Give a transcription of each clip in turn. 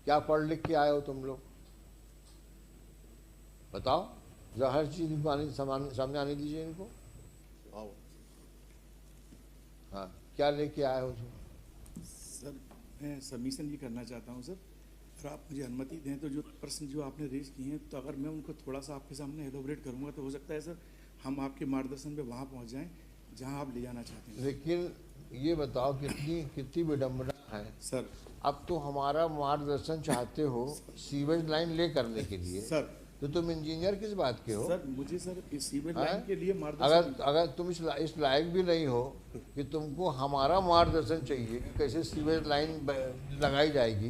क्या पढ़ लिख के आए हो तुम लोग? बताओ जरा, हर चीज इनको सामने आने दीजिए इनको। आओ हाँ, क्या लेके आए हो तुम? सर, मैं सबमिशन भी करना चाहता हूँ सर। अगर आप मुझे अनुमति दें तो जो प्रश्न जो आपने रेज किए हैं, तो अगर मैं उनको थोड़ा सा आपके सामने एलोबरेट करूँगा तो हो सकता है सर हम आपके मार्गदर्शन में वहाँ पहुँच जाएं जहाँ आप ले जाना चाहते हैं। लेकिन ये बताओ, कितनी कितनी विडम्बना है। सर अब तो हमारा मार्गदर्शन चाहते हो सीवेज लाइन ले करने के लिए, सर तो तुम इंजीनियर किस बात के हो? सर मुझे सर इस सीवर हैं? लाइन के लिए अगर मार्गदर्शन अगर तुम इस लायक भी नहीं हो कि तुमको हमारा मार्गदर्शन चाहिए कि कैसे सीवेज लाइन लगाई जाएगी,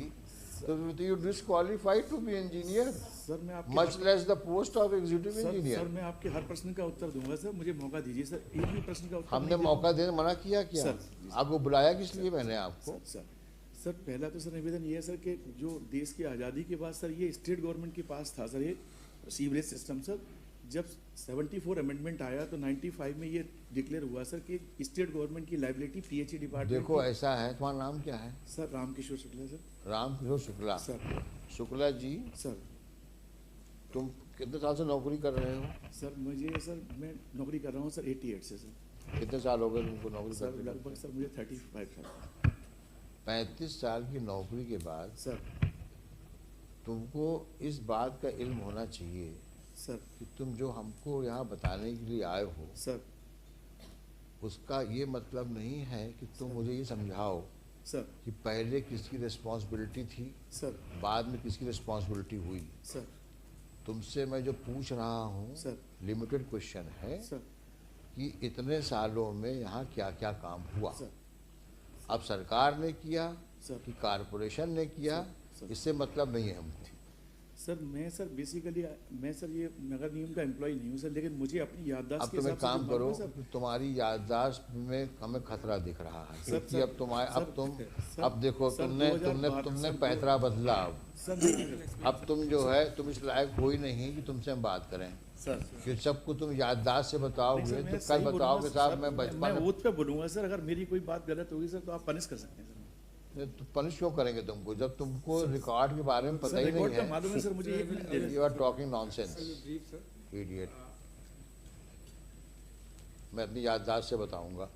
तो you disqualified to be engineer, sir मैं आपके much less the post of executive sir engineer. मैं आपके हर प्रश्न का उत्तर दूंगा सर, मुझे मौका दीजिए सर। एक भी प्रश्न का उत्तर हमने नहीं दे- मौका देने मना किया क्या? सर, आपको बुलाया किस लिए मैंने आपको? सर सर पहला तो सर निवेदन ये है सर कि जो देश की आज़ादी के बाद सर ये स्टेट गवर्नमेंट के पास था सर ये सीवरेज सिस्टम सर। जब 74 अमेंडमेंट आया तो 95 में ये डिक्लेयर हुआ सर कि स्टेट गवर्नमेंट की लाइबिलिटी पीएचई डिपार्टमेंट देखो ऐसा है, तुम्हारा नाम क्या है? Sir Ramkishor Shukla sir. Ramkishor Shukla. Sir Shukla ji, sir तुम कितने साल से नौकरी कर रहे हो? सर मुझे सर मैं नौकरी कर रहा हूँ सर 88 से सर। कितने साल हो गए तुमको नौकरी सर करते? लगभग सर मुझे 35 साल। 35 साल की नौकरी के बाद सर तुमको इस बात का इल्म होना चाहिए सर कि तुम जो हमको यहाँ बताने के लिए आए हो, सर उसका ये मतलब नहीं है कि तुम मुझे ये समझाओ सर कि पहले किसकी रिस्पॉन्सिबिलिटी थी, सर बाद में किसकी रिस्पॉन्सिबिलिटी हुई। सर तुमसे मैं जो पूछ रहा हूँ, सर लिमिटेड क्वेश्चन है सर कि इतने सालों में यहाँ क्या क्या काम हुआ। सर अब सरकार ने किया सर कि कारपोरेशन ने किया, सर। इससे मतलब नहीं है हमको। सर मैं सर बेसिकली मैं सर ये नगर निगम का एम्प्लॉय नहीं हूँ सर, लेकिन मुझे अपनी याददाश्त अब के तुम एक हिसाब से काम जो मालूम करो, है सर। तुम्हारी याददाश्त में हमें खतरा दिख रहा है, सर, क्योंकि सर, अब तुम्हारे सर, अब तुम सर, अब देखो सर, तुमने 2012 तुमने सर, पैतरा बदला। सर नहीं, अब तुम जो है तुम इस लायक हो ही नहीं कि तुमसे हम बात करें, सर कि सबको तुम याददाश्त से नहीं बताओगे सर, तो मैं कल सही बताओगे बोलूंगा साहब सर, मैं मैं बचपन बूथ पे बोलूंगा सर। अगर मेरी कोई बात गलत होगी सर तो आप पनिश कर सकते हैं सर। तो पनिश क्यों करेंगे तुमको, जब तुमको रिकॉर्ड के बारे में पता सर ही नहीं रिकॉर्ड का है? मालूम है सर मुझे, 1 मिनट दे दें। You are talking nonsense idiot. मैं अपनी याददाश्त से बताऊंगा।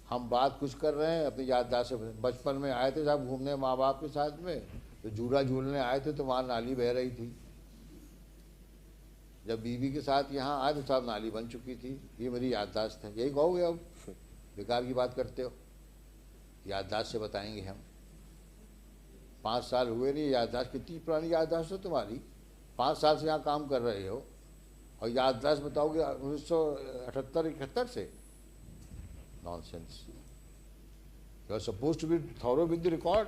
हम बात कुछ कर रहे हैं, अपनी याददाश्त से। बचपन में आए थे साहब घूमने माँ बाप के साथ में, तो झूला झूलने आए थे तो वहाँ नाली बह रही थी। जब बीवी के साथ यहाँ आए तो साहब नाली बन चुकी थी। ये मेरी याददाश्त है, यही कहोगे? अब बेकार की बात करते हो। याददाश्त से बताएंगे हम। 5 साल हुए नहीं, याददाश्त कितनी पुरानी याददाश्त है तुम्हारी? 5 साल से यहाँ काम कर रहे हो और याददाश्त बताओगे 1978-71 से? Nonsense. You are suppose to be thorough with the record.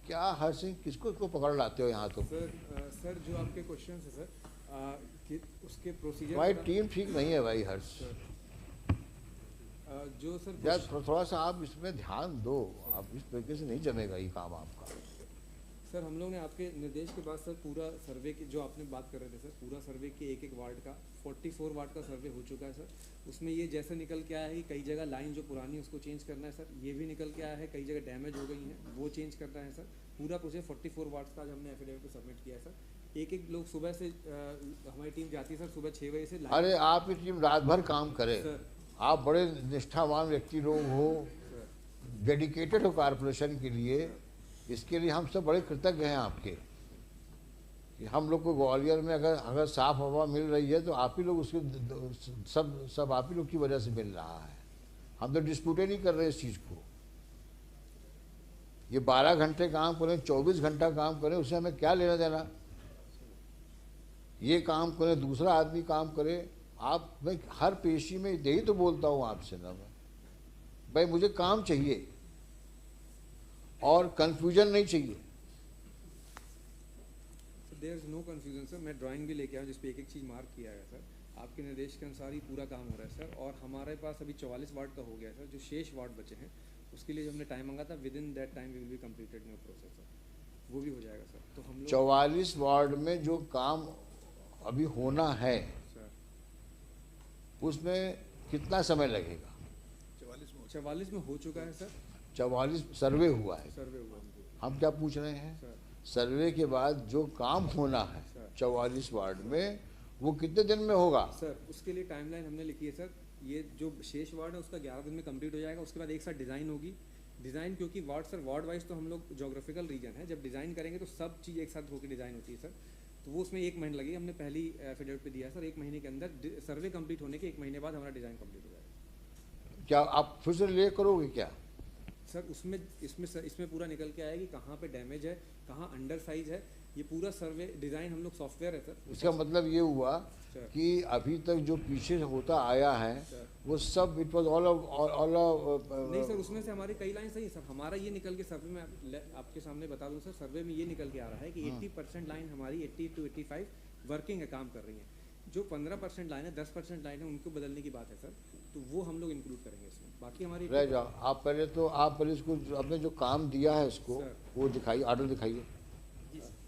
क्या हर सिंह किसको इसको पकड़ लाते हो यहाँ तुम? सर जो आपके क्वेश्चन है सर कि उसके प्रोसीजर भाई टीम ठीक नहीं है भाई हर्ष। जो सर यार थोड़ा सा आप इसमें ध्यान दो। आप इस तरीके से नहीं जमेगा ये काम आपका। सर हम लोग ने आपके निर्देश के बाद सर पूरा सर्वे की जो आपने बात कर रहे थे सर, पूरा सर्वे के एक वार्ड का 44 वार्ड का सर्वे हो चुका है सर। उसमें ये जैसे निकल के आया है कि कई जगह लाइन जो पुरानी है उसको चेंज करना है सर। ये भी निकल के आया है कई जगह डैमेज हो गई हैं, वो चेंज करना है सर। पूरा प्रोसेस 44 वार्ड्स का आज हमने एफिडेविट को सबमिट किया है सर। एक लोग सुबह से हमारी टीम जाती है सर सुबह 6 बजे से। अरे आपकी टीम रात भर काम करे। सर आप बड़े निष्ठावान व्यक्ति लोग हो, डेडिकेटेड हो कॉरपोरेशन के लिए। इसके लिए हम सब बड़े कृतज्ञ हैं आपके कि हम लोग को ग्वालियर में अगर साफ हवा मिल रही है तो आप ही लोग उसके सब आप ही लोग की वजह से मिल रहा है। हम तो डिस्प्यूट नहीं कर रहे इस चीज़ को। ये 12 घंटे काम करें, 24 घंटा काम करें, उससे हमें क्या लेना देना? ये काम करें, दूसरा आदमी काम करे। आप मैं हर पेशी में यही तो बोलता हूँ आपसे ना, मैं भाई मुझे काम चाहिए और कंफ्यूजन नहीं चाहिए। There is no confusion sir. मैं ड्राइंग भी लेके आया जिस पे एक चीज़ मार्क किया है सर। आपके निर्देश के अनुसार ही पूरा काम हो रहा है सर। और हमारे पास अभी 44 वार्ड का हो गया है सर। जो शेष वार्ड बचे हैं उसके लिए जो हमने टाइम मांगा था, within that time we will be completed new process sir, वो भी हो जाएगा सर। तो हम लोग 44 वार्ड में जो काम अभी होना है सर उसमें कितना समय लगेगा? 44 में हो चुका है सर। 44 सर्वे हुआ है। सर्वे हुआ है। हम क्या पूछ रहे हैं, सर सर्वे के बाद जो काम होना है सर। 44 वार्ड में वो कितने दिन में होगा? सर उसके लिए टाइमलाइन हमने लिखी है सर। ये जो शेष वार्ड है उसका 11 दिन में कंप्लीट हो जाएगा। उसके बाद एक साथ डिज़ाइन होगी। डिज़ाइन क्योंकि वार्ड सर वार्ड वाइज तो हम लोग जोग्राफिकल रीजन है, जब डिज़ाइन करेंगे तो सब चीज़ एक साथ होकर डिज़ाइन होती है सर। तो वो उसमें 1 महीना लगेगा। हमने पहली एफिडेविट पे दिया है सर, 1 महीने के अंदर सर्वे कंप्लीट होने के 1 महीने बाद हमारा डिज़ाइन कंप्लीट हो जाएगा। क्या आप फिर से ले करोगे क्या? सर इसमें पूरा निकल के आएगी कहाँ पे डैमेज है, कहाँ अंडर साइज है। ये पूरा सर्वे डिज़ाइन हम लोग सॉफ्टवेयर है सर। इसका मतलब ये हुआ सर। कि अभी तक जो पीछे होता आया है सर। वो सब इट वाज ऑल नहीं सर, उसमें से हमारी कई लाइन सही है सर। हमारा ये निकल के सर्वे में आपके सामने बता दूं सर, सर्वे में ये निकल के आ रहा है कि 80% लाइन हमारी 80 to 85 वर्किंग है, काम कर रही है। जो 15% लाइन है, 10% लाइन है, उनको बदलने की बात है सर। तो वो हम लोग इंक्लूड करेंगे इसमें। बाकी हमारी रह जाओ। आप पहले इसको आपने जो काम दिया है इसको सर। वो दिखाइए, ऑर्डर दिखाइए।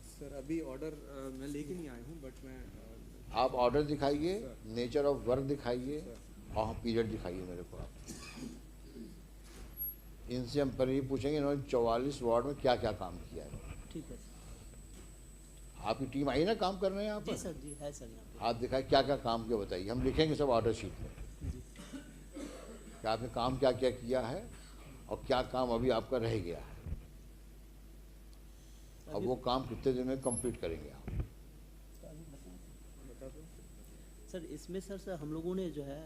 सर अभी ऑर्डर मैं लेके नहीं आया हूँ, बट मैं आप ऑर्डर दिखाइए, सर। नेचर ऑफ वर्क दिखाइए सर। और पीरियड दिखाइए मेरे को आप। इनसे हम पर ये पूछेंगे इन्होंने 44 वार्ड में क्या क्या काम किया है। ठीक है आपकी टीम आई ना काम करने यहाँ जी पर? सर, जी है सर यहाँ पे। आप दिखाइए क्या क्या काम किया, बताइए। हम लिखेंगे सब ऑर्डर शीट में जी। कि आपने काम क्या क्या किया है और क्या काम अभी आपका रह गया है, और वो काम कितने दिन में कंप्लीट करेंगे आप। बता दो। सर इसमें सर हम लोगों ने जो है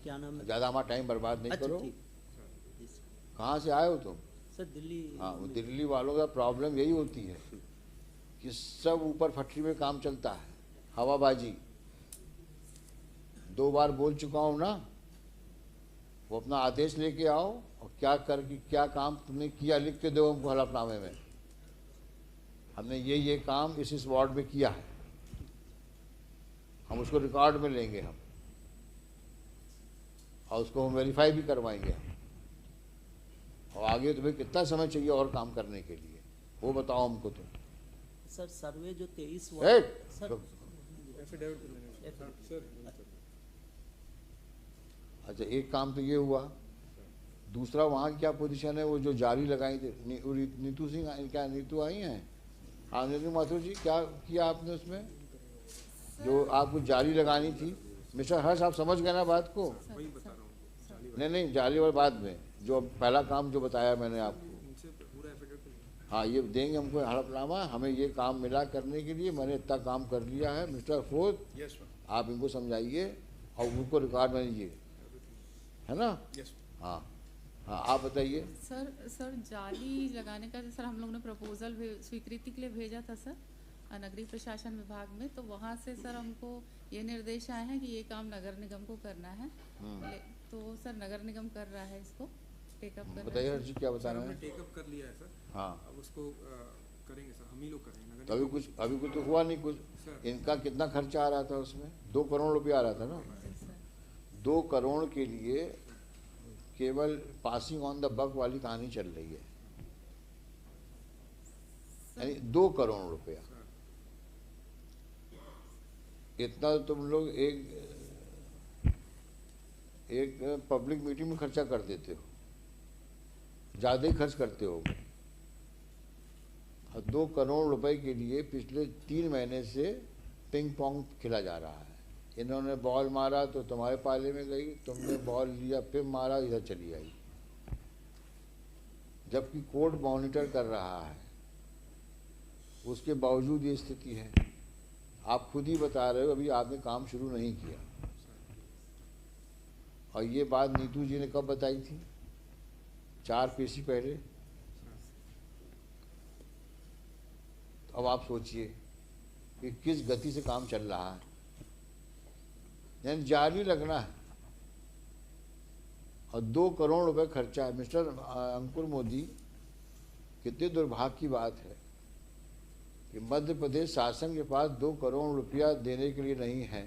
क्या नाम है। ज़्यादा हमारा टाइम बर्बाद नहीं अच्छा करो। ठीक जी सर। कहाँ से आए हो तुम? सर दिल्ली। हाँ, वो दिल्ली वालों का प्रॉब्लम यही होती है कि सब ऊपर फैक्ट्री में काम चलता है, हवाबाजी। 2 बार बोल चुका हूँ ना, वो अपना आदेश लेके आओ और क्या काम तुमने किया लिख के दो हमको हलफनामे में। हमने ये काम इस वार्ड में किया है, हम उसको रिकॉर्ड में लेंगे हम, और उसको हम वेरीफाई भी करवाएंगे हम। और आगे तुम्हें कितना समय चाहिए और काम करने के लिए वो बताओ हमको तुम। सर सर्वे जो 23 सर एफिडेविट पे लेने सर। अच्छा, एक काम तो ये हुआ। दूसरा, वहाँ की क्या पोजीशन है? वो जो जारी लगाई थी नीतू सिंह, क्या नीतू आई हैं? हाँ नीतू माथुर जी, क्या किया आपने उसमें जो आपको जारी लगानी थी? मिस्टर हर्ष, आप समझ गए ना बात को? वही बता रहा हूँ। नहीं, जारी वाले बाद में जो पहला काम जो बताया मैंने आपको। उनसे पूरा एफिडेविट पे लेंगे। हाँ, ये देंगे हमको हलफनामा, हमें ये काम मिला करने के लिए, मैंने इतना काम कर लिया है। मिस्टर फोर्थ, यस आप इनको समझाइए और उनको रिकॉर्ड में लीजिए, है ना? यस। हाँ हाँ, आप बताइए। सर जाली लगाने का सर हम लोग ने प्रपोजल स्वीकृति के लिए भेजा था सर नगरीय प्रशासन विभाग में। तो वहाँ से सर हमको ये निर्देश आए हैं कि ये काम नगर निगम को करना है। तो सर नगर निगम कर रहा है इसको टेकअप कर रहा बताइए है। हर्ष जी, क्या सर बताना हमने है? टेकअप कर लिया है सर। हाँ, अब उसको करेंगे सर, हम ही लोग करेंगे। नगर तो अभी कुछ तो हुआ नहीं कुछ। सर। इनका कितना खर्चा आ रहा था उसमें? 2 करोड़ रुपया आ रहा था ना। जी सर। 2 करोड़ के लिए केवल पासिंग ऑन द बक वाली कहानी चल रही है, यानी 2 करोड़ रुपया। इतना तो तुम लोग एक पब्लिक मीटिंग में खर्चा कर देते हो, ज़्यादा ही खर्च करते हो। और 2 करोड़ रुपए के लिए पिछले 3 महीने से पिंग पोंग खेला जा रहा है। इन्होंने बॉल मारा तो तुम्हारे पाले में गई, तुमने बॉल लिया फिर मारा, इधर चली आई। जबकि कोर्ट मॉनिटर कर रहा है, उसके बावजूद ये स्थिति है। आप खुद ही बता रहे हो अभी आपने काम शुरू नहीं किया। और ये बात नीतू जी ने कब बताई थी? 4 पीसी पहले। तो अब आप सोचिए कि किस गति से काम चल रहा है। यानी जारी लगना है और 2 करोड़ रुपए खर्चा है। मिस्टर अंकुर मोदी, कितने दुर्भाग्य की बात है कि मध्य प्रदेश शासन के पास 2 करोड़ रुपया देने के लिए नहीं है,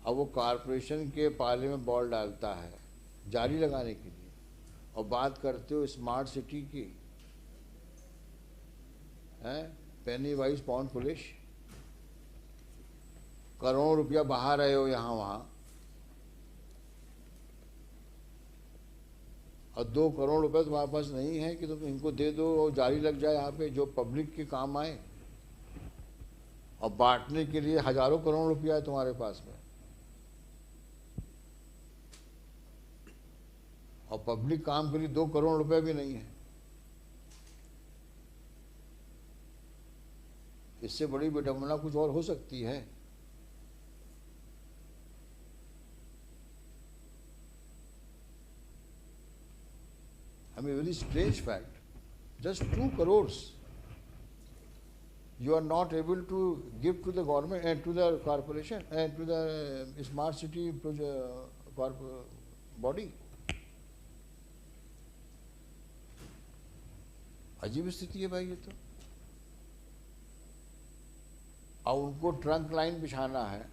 अब वो कॉरपोरेशन के पाले में बॉल डालता है जारी लगाने के लिए। और बात करते हो स्मार्ट सिटी की, हैं? पेनी वाइज पाउंड पुलिस, करोड़ों रुपया बहा रहे हो यहाँ वहाँ, और 2 करोड़ रुपए तुम्हारे पास नहीं है कि तुम इनको दे दो और जारी लग जाए यहाँ पे जो पब्लिक के काम आए, और बांटने के लिए हजारों करोड़ रुपया है तुम्हारे पास में, और पब्लिक काम के लिए 2 करोड़ रुपए भी नहीं है। इससे बड़ी विडंबना कुछ और हो सकती है? I mean, very strange fact. Just 2 crores you are not able to give to the government and to the corporation and to the smart city body. अजीब स्थिति है भाई ये तो। और उनको ट्रंक लाइन बिछाना है,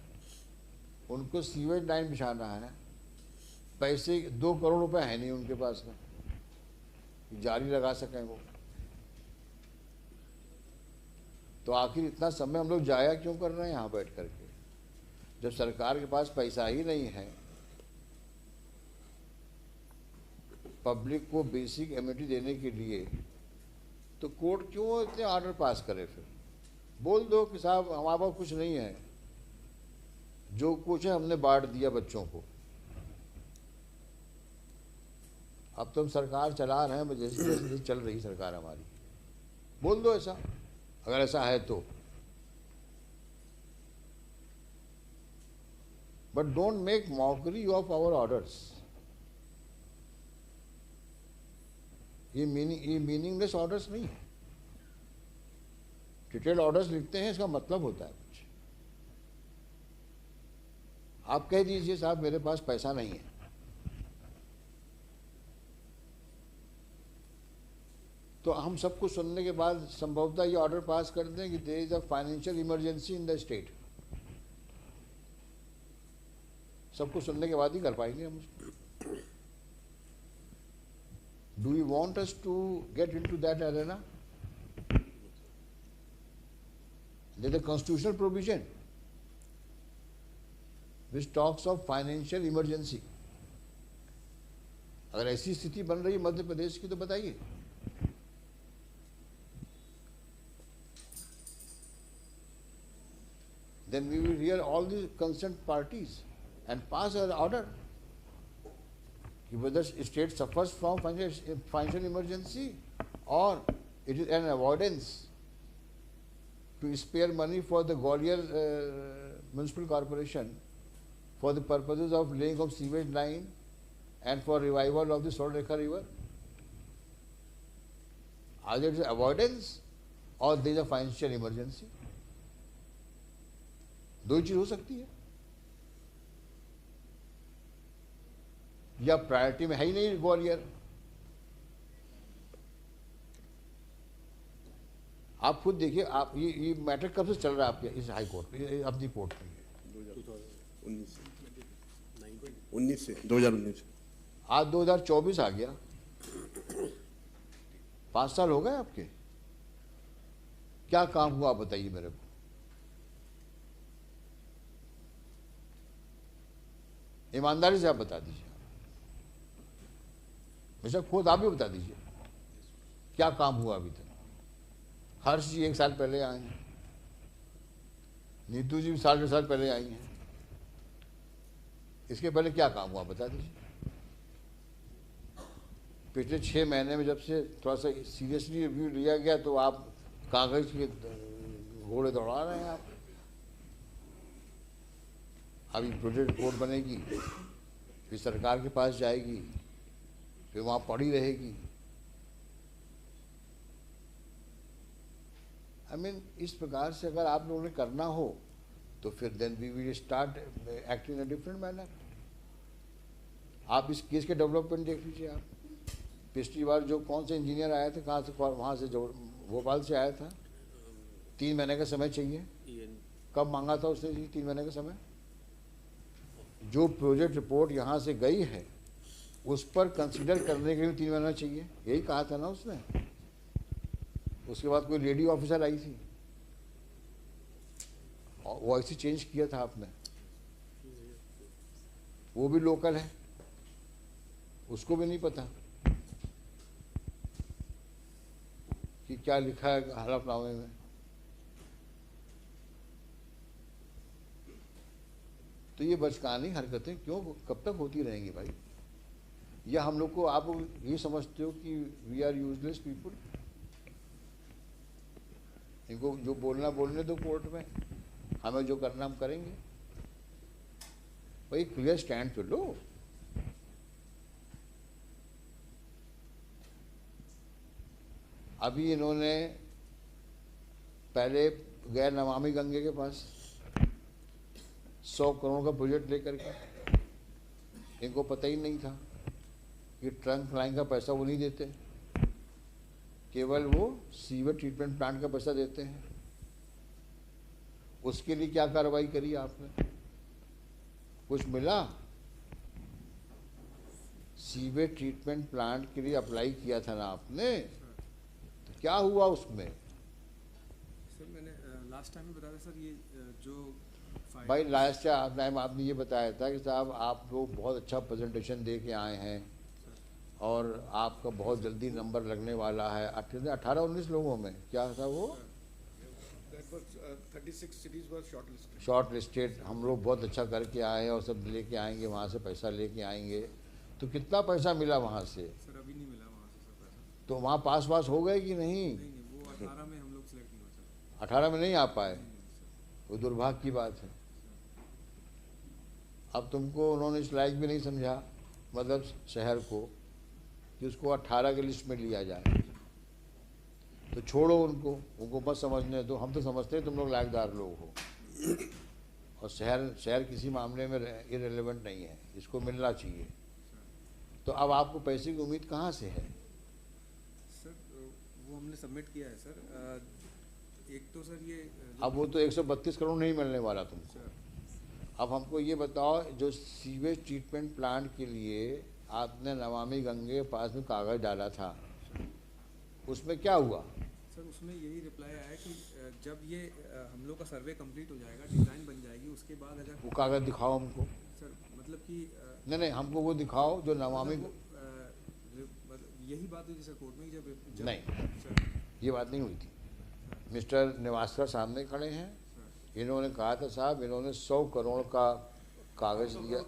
उनको सीवेज लाइन बिछाना है, पैसे 2 करोड़ रुपए है नहीं उनके पास में जारी लगा सकें वो। तो आखिर इतना समय हम लोग जाया क्यों कर रहे हैं यहाँ बैठ करके, जब सरकार के पास पैसा ही नहीं है पब्लिक को बेसिक एमिनिटी देने के लिए, तो कोर्ट क्यों इतने ऑर्डर पास करे? फिर बोल दो कि साहब हमारे पास कुछ नहीं है, जो कुछ है हमने बांट दिया बच्चों को। अब तो हम सरकार चला रहे हैं जैसे जैसे चल रही सरकार हमारी, बोल दो ऐसा, अगर ऐसा है तो। But don't make mockery of our orders. ये मीनिंगलेस ऑर्डर्स नहीं है। डिटेल ऑर्डर्स लिखते हैं, इसका मतलब होता है कुछ। आप कह दीजिए साहब मेरे पास पैसा नहीं है, तो हम सबको सुनने के बाद संभवतः ये ऑर्डर पास कर दें कि there is a financial emergency in the state. सबको सुनने के बाद ही कर पाएंगे हम उसको। Do you want us to get into that arena? There is a constitutional provision which talks of financial emergency. अगर ऐसी स्थिति बन रही है मध्य प्रदेश की तो बताइए। Then we will hear all the concerned parties and pass an order whether state suffers from financial emergency or it is an avoidance to spare money for the Gwalior Municipal Corporation for the purposes of laying of sewage line and for revival of the Swarnarekha River. Either it is avoidance or there is a financial emergency. दो ही चीज हो सकती है, या priority में है ही नहीं ग्वालियर। आप खुद देखिए, आप ये मैटर कब से चल रहा है आपके इस हाई कोर्ट में, अपनी कोर्ट में? 2019 से 2019। आज 2024 आ गया, 5 साल हो गए आपके। क्या काम हुआ आप बताइए मेरे को। ईमानदारी से आप बता दीजिए, बेशक खुद आप भी बता दीजिए क्या काम हुआ अभी तक। हर्ष जी 1 साल पहले आए हैं, नीतू जी भी 1.5 साल पहले आई हैं। इसके पहले क्या काम हुआ बता दीजिए। पिछले 6 महीने में जब से थोड़ा सा सीरियसली रिव्यू लिया गया तो आप कागज के घोड़े दौड़ा रहे हैं। आप अभी प्रोजेक्ट रिपोर्ट बनेगी, फिर सरकार के पास जाएगी, फिर वहाँ पड़ी रहेगी। आई मीन इस प्रकार से अगर आप लोगों ने करना हो तो फिर then we will start acting in a different manner. आप इस केस के डेवलपमेंट देख लीजिए। आप पिछली बार जो कौन से इंजीनियर आया था, कहाँ से, वहाँ से जो भोपाल से आया था, 3 महीने का समय चाहिए। कब मांगा था उसने जी 3 महीने का समय? जो प्रोजेक्ट रिपोर्ट यहाँ से गई है उस पर कंसिडर करने के लिए 3 महीना चाहिए, यही कहा था ना उसने। उसके बाद कोई लेडी ऑफिसर आई थी और वो ऐसे चेंज किया था आपने, वो भी लोकल है, उसको भी नहीं पता। क्या लिखा है हलफनामे में। तो ये बचकानी हरकतें क्यों कब तक होती रहेंगी भाई? या हम लोग को आप ये समझते हो कि वी आर यूजलेस पीपुल? इनको जो बोलना बोलने दो कोर्ट में, हमें जो करना हम करेंगे। भाई क्लियर स्टैंड तो लो। अभी इन्होंने पहले गए नमामि गंगे के पास 100 करोड़ का प्रोजेक्ट लेकर के, इनको पता ही नहीं था कि ट्रंक लाइन का पैसा वो नहीं देते, केवल वो सीवर ट्रीटमेंट प्लांट का पैसा देते हैं। उसके लिए क्या कार्रवाई करी आपने? कुछ मिला? सीवेज ट्रीटमेंट प्लांट के लिए अप्लाई किया था ना आपने, तो क्या हुआ उसमें? सर मैंने लास्ट टाइम में बताया था सर, ये जो भाई लास्ट टाइम आपने ये बताया था कि साहब आप लोग बहुत अच्छा प्रेजेंटेशन दे के आए हैं और आपका बहुत जल्दी नंबर लगने वाला है। 18-19 लोगों में क्या था वो? 36 cities were shortlisted. Short listed. हम लोग बहुत अच्छा करके आए हैं और सब लेके आएंगे, वहाँ से पैसा लेके आएंगे। तो कितना पैसा मिला वहाँ से? सर अभी नहीं मिला वहाँ से सर पैसा। तो वहाँ पास हो गए कि नहीं? नहीं वो 18 में हम लोग सिलेक्ट नहीं हुआ सर। 18 में नहीं आ पाए, वो दुर्भाग्य की बात है। अब तुमको उन्होंने इस लायक भी नहीं समझा, मतलब शहर को, कि उसको 18 के लिस्ट में लिया जाए। तो छोड़ो उनको मत समझने दो। हम तो समझते हैं तुम लोग लायकदार लोग हो, और शहर किसी मामले में इरेलेवेंट नहीं है, इसको मिलना चाहिए। तो अब आपको पैसे की उम्मीद कहाँ से है? सर वो हमने सबमिट किया है सर। एक तो सर ये अब वो तो 132 करोड़ नहीं मिलने वाला तुमको। सर अब हमको ये बताओ, जो सीवेज ट्रीटमेंट प्लांट के लिए आपने नमामि गंगे के पास में कागज़ डाला था, उसमें क्या हुआ? सर उसमें यही रिप्लाई आया कि जब ये हम लोग का सर्वे कंप्लीट हो जाएगा, डिज़ाइन बन जाएगी, उसके बाद अगर वो कागज़ दिखाओ हमको। सर मतलब कि नहीं हमको वो दिखाओ जो नमामि। यही बात हुई थी सर कोर्ट में, जब नहीं, सर ये बात नहीं हुई थी। मिस्टर निवासकर सामने खड़े हैं, इन्होंने कहा था साहब इन्होंने 100 करोड़ का कागज़ दिया,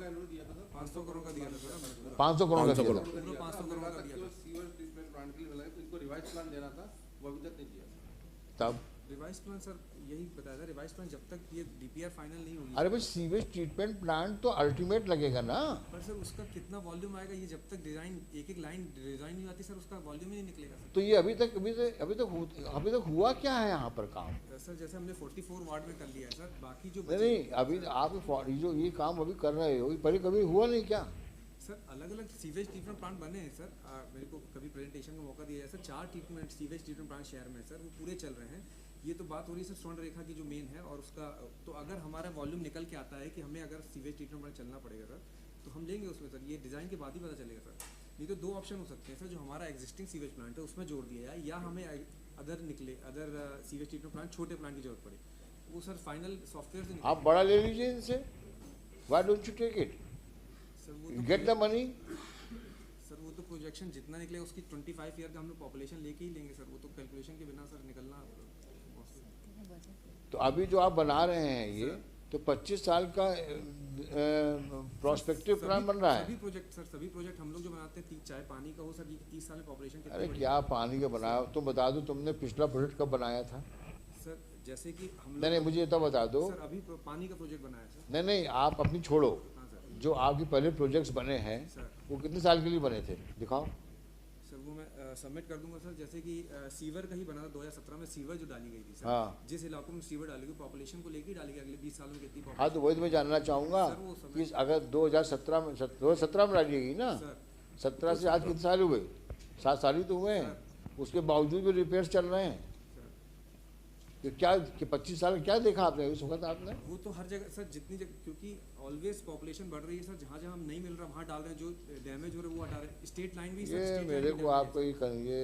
500 करोड़ का दिया था सर। 500 करोड़ का दिया था। 500 करोड़ का दिया था। सीवर ट्रीटमेंट प्लांट के लिए मिला है, तो इनको रिवाइज प्लान देना था, वो अभी तक नहीं दिया। तब रिवाइज प्लान सर यही बताया था, रिवाइज प्लान जब तक ये डीपीआर फाइनल नहीं होगी। अरे भाई सीवेज ट्रीटमेंट प्लांट तो अल्टीमेट लगेगा ना। पर सर उसका कितना वॉल्यूम आएगा, ये जब तक डिजाइन एक लाइन डिजाइन नहीं आती सर, उसका वॉल्यूम ही नहीं निकलेगा सर। तो ये अभी तक हुआ क्या है यहाँ पर काम? सर जैसे हमने 44 वार्ड में कर लिया है सर, बाकी जो नहीं अभी आप जो ये काम अभी कर रहे हो, पहले कभी हुआ नहीं क्या? सर अलग अलग सीवेज ट्रीटमेंट प्लांट बने हैं सर। मेरे को कभी प्रेजेंटेशन का मौका दिया जाए sir, 4 treatment sewage treatment plant शहर में सर, वो पूरे चल रहे हैं। ये तो बात हो रही है सर स्वर्ण रेखा की जो मेन है, और उसका तो अगर हमारा वॉल्यूम निकल के आता है कि हमें अगर सीवेज ट्रीटमेंट प्लांट चलना पड़ेगा सर, तो हम लेंगे उसमें सर। ये डिज़ाइन के बाद ही पता चलेगा सर। नहीं तो 2 ऑप्शन हो सकते हैं सर, जो हमारा एग्जिस्टिंग सीवेज प्लांट है उसमें जोड़ दिया जाए, या हमें अदर सीवेज ट्रीटमेंट प्लांट, छोटे प्लांट की जरूरत पड़े। वो सर फाइनल सॉफ्टवेयर से आप बड़ा ले लीजिए इनसे, why don't you take it, sir get the money. Sir वो तो प्रोजेक्शन जितना निकलेगा उसकी 25 ईयर का हम लोग पॉपुलेशन लेके ही लेंगे सर। वो तो कैलकुलेशन के बिना सर निकलना। तो अभी जो आप बना रहे हैं ये तो 25 साल का प्रोस्पेक्टिव प्लान बन रहा है। सभी प्रोजेक्ट हम लोग जो बनाते हैं, चाहे पानी का हो सर, ये 30 साल में पॉपुलेशन अरे क्या पानी का बनाया? तुम बता दो तुमने पिछला प्रोजेक्ट कब बनाया था? सर जैसे कि हम लोग नहीं मुझे तो बता दो। सर अभी पानी का प्रोजेक्ट बनाया सर। नहीं आप अपनी छोड़ो, हाँ सर। जो आपके पहले प्रोजेक्ट्स बने हैं सर वो कितने साल के लिए बने थे, दिखाओ। सर वो मैं सबमिट कर दूंगा सर। जैसे कि सीवर का ही बना था 2017 में, सीवर जो डाली गई थी सर। हाँ। जिस इलाकों में सीवर डाली गई, पॉपुलेशन को लेकर डाली गई, अगले 20 सालों में कितनी हाँ तो वही तो मैं जानना चाहूँगा कि अगर 2017 में डाली गई ना, 17 से आज कितने साल हुए? 7 साल ही तो हुए हैं, उसके बावजूद भी रिपेयर्स चल रहे हैं। कि क्या कि 25 साल क्या देखा आपने उस वक्त? आपने वो तो हर जगह सर, जितनी जगह, क्योंकि ऑलवेज पॉपुलेशन बढ़ रही है सर, जहाँ जहाँ हम नहीं मिल रहा वहाँ डाल रहे हैं, जो डैमेज हो रहा है वो हटा रहे हैं। स्टेट लाइन भी ये मेरे को आपको ये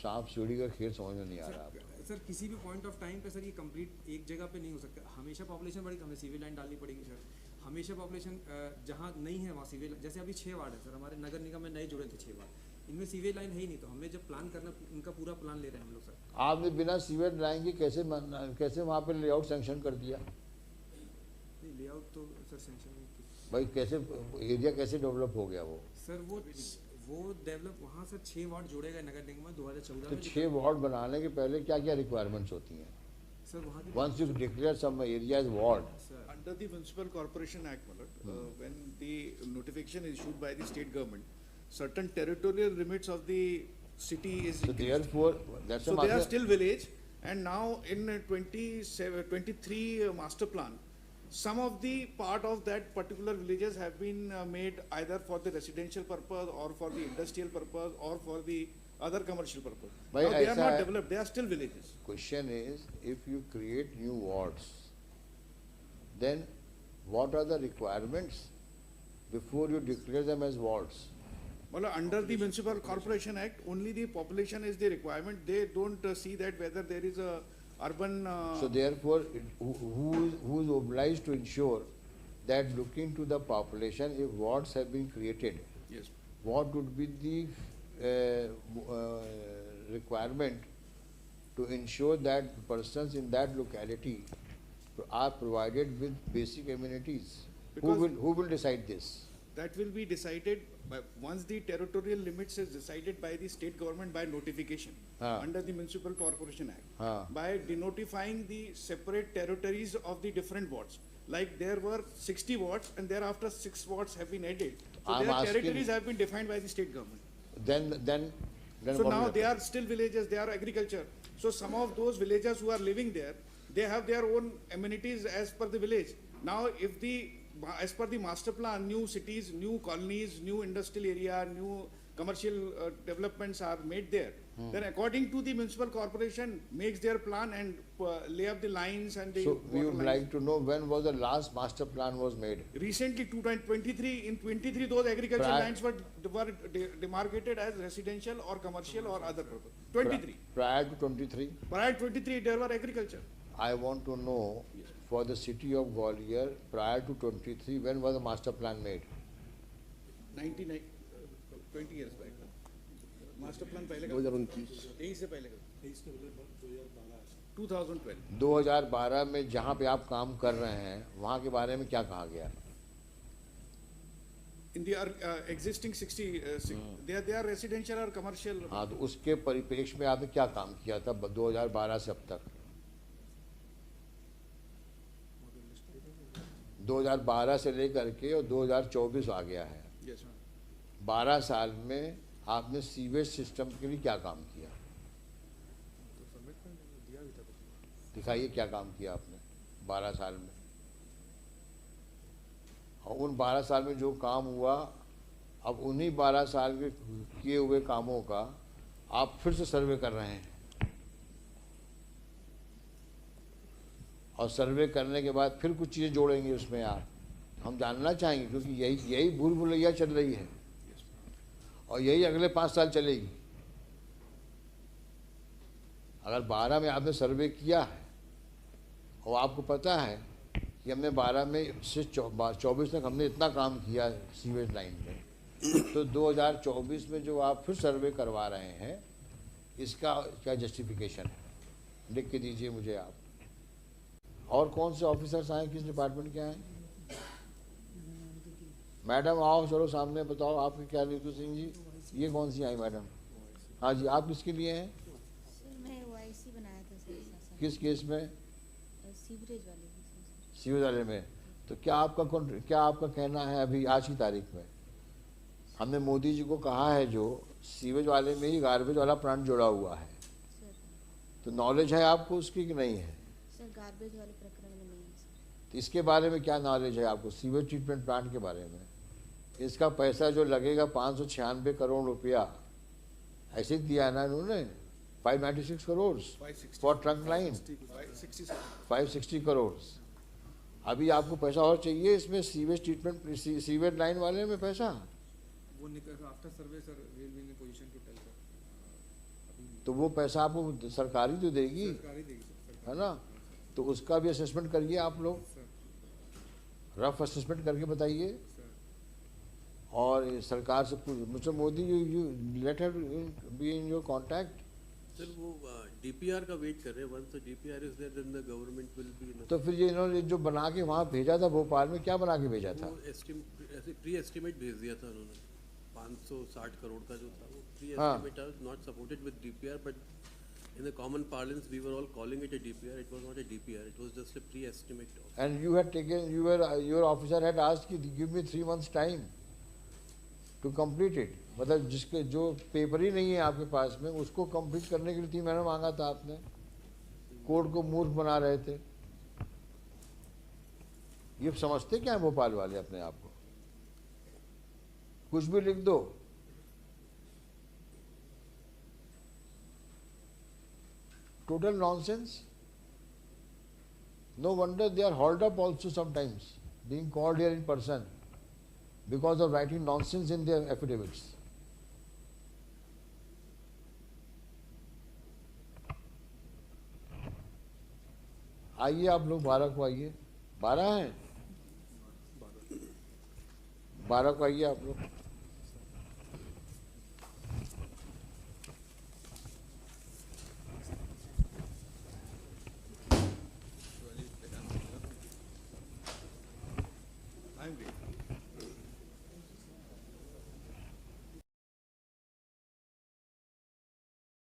सांप सीढ़ी का खेल समझ में नहीं आ रहा आपको। सर किसी भी पॉइंट ऑफ टाइम पे सर ये कंप्लीट एक जगह पे नहीं हो सकता। हमेशा पॉपुलेशन बढ़ेगी, हमें सीवेज लाइन डालनी पड़ेगी सर। हमेशा पॉपुलेशन जहाँ नहीं है वहाँ सीवेज, जैसे अभी 6 वार्ड है सर हमारे नगर निगम में, नए जुड़े थे 6 वार्ड। इनमें सीवेज लाइन है ही नहीं, तो हमें जब प्लान करना इनका पूरा प्लान ले रहे हैं हम लोग सर। आपने बिना सीवेज लाइन के कैसे वहाँ पे लेआउट सैंक्शन कर दिया? नहीं लेआउट तो सर सेंक्शन नहीं की भाई कैसे एरिया कैसे डेवलप हो गया वो? सर। वो डेवलप वहाँ सर 6 वार्ड जोड़े गए नगर निगम में 2014 तो में। 6 वार्ड बनाने के पहले क्या क्या रिक्वायरमेंट्स होती हैं? सर वहाँ की once you declare some area as ward, sir Under the Municipal Corporation Act, when the notification is issued by the state government, certain territorial limits of the city is so increased. therefore that's So a they are master. still village, and now in 23 master plan, some of the part of that particular villages have been made either for the residential purpose or for the industrial purpose or for the other commercial purpose. Bhai, Now they are aisa not hai- developed, they are still villages. Question is, if you create new wards, then what are the requirements before you declare them as wards? Well, under the Municipal Corporation Act, only the population is the requirement. They don't see that whether there is a urban. So therefore, who is obliged to ensure that looking to the population, if wards have been created, Yes. what would be the requirement to ensure that persons in that locality are provided with basic amenities? Because- Who will decide this? That will be decided by, once the territorial limits is decided by the state government by notification under the Municipal Corporation Act. By denotifying the separate territories of the different wards. Like there were 60 wards and thereafter 6 wards have been added. So I'm their asking- territories have been defined by the state government. Then So what now will they happen? are still villages, they are agriculture. So some of those villagers who are living there, they have their own amenities as per the village. Now if the, as per the master plan, new cities, new colonies, new industrial area, new commercial developments are made there, then according to the municipal corporation makes their plan and lay up the lines and the So we water would lines. like to know when was the last master plan was made? Recently, 2023, in 23, those agricultural Prior- lines were demarcated as residential or commercial or other purpose. 23. Prior to 23? Prior 23, there were agriculture. I want to know for the city of Gwalior, prior to 23, when was the master plan made? 99, 20 years back. Master plan पहले का 2029 से पहले का 2012 2012 में जहाँ पे आप काम कर रहे हैं वहाँ के बारे में क्या कहा गया? in the existing 60 they are residential or commercial. हाँ, तो उसके परिप्रेक्ष्य में आपने क्या काम किया था 2012 से अब तक? 2012 से लेकर के और 2024 आ गया है। Yes, 12 साल में आपने सीवेज सिस्टम के लिए क्या काम किया? दिखाइए क्या काम किया आपने 12 साल में। और उन 12 साल में जो काम हुआ, अब उन्हीं 12 साल के किए हुए कामों का आप फिर से सर्वे कर रहे हैं, और सर्वे करने के बाद फिर कुछ चीज़ें जोड़ेंगे उसमें आप। हम जानना चाहेंगे, क्योंकि यही भूल भुलैया चल रही है और यही अगले 5 साल चलेगी। अगर 12 में आपने सर्वे किया है और आपको पता है कि हमने 12 में से 24 तक हमने इतना काम किया सीवेज लाइन में, तो 2024 में जो आप फिर सर्वे करवा रहे हैं, इसका क्या जस्टिफिकेशन है? लिख के दीजिए मुझे आप। और कौन से ऑफिसर्स आए, किस डिपार्टमेंट के आए? मैडम आओ, चलो सामने बताओ आपके क्या। नीतू सिंह जी, ये कौन सी आई मैडम? हाँ जी, आप किसके लिए हैं? सर मैं ओआईसी बनाया था सर शासन किस केस में? सीवरेज वाले भी सर। सीवेज वाले में। तो क्या आपका कहना है अभी आज की तारीख में? हमने मोदी जी को कहा है जो सीवेज वाले में ही गार्बेज वाला प्लांट जुड़ा हुआ है, सर तो नॉलेज है आपको उसकी कि नहीं है? सर गार्बेज वाले प्रकरण में नहीं है सर। तो इसके बारे में क्या नॉलेज है आपको, सीवेज ट्रीटमेंट प्लांट के बारे में? इसका पैसा जो लगेगा 596 करोड़ रुपया, ऐसे ही दिया है ना इन्होंने, 596 crore for trunk line, 560 crore. अभी आपको पैसा और चाहिए इसमें, सीवेज ट्रीटमेंट सीवेज लाइन वाले में पैसा? वो निकल after survey sir will be in position to tell sir. तो वो पैसा आपको सरकारी तो देगी, सरकारी देगी सर। है ना? तो उसका भी असेसमेंट करिए आप लोग, रफ असेसमेंट करके बताइए। और ये सरकार से पूछ, Mister Modi you let her be in your contact. Sir वो डीपीआर का वेट कर रहे हैं, once the DPR is there then the government will be तो फिर ये इन्होंने जो बना के वहाँ भेजा था भोपाल में, क्या बना के भेजा था? वो ऐसे प्री एस्टिमेट भेज दिया था उन्होंने 560 करोड़ का जो था, वो प्री हाँ। Estimate was not supported with DPR, but in the common parlance we were all calling it a DPR. It was not a DPR, it was just a pre-estimate of. And you had taken, your officer had asked you, give me 3 months time to complete it. मतलब जिसके जो paper ही नहीं है आपके पास में, उसको complete करने के लिए 3 महीना मांगा था आपने। कोर्ट को मूर्ख बना रहे थे। ये समझते क्या है भोपाल वाले अपने आप को? कुछ भी लिख दो। Total nonsense. No wonder they are hauled up also sometimes, being called here in person because of writing nonsense in their affidavits. आइए आप लोग 12 को आइए। 12 हैं? 12 को आइए आप लोग। I'm waiting.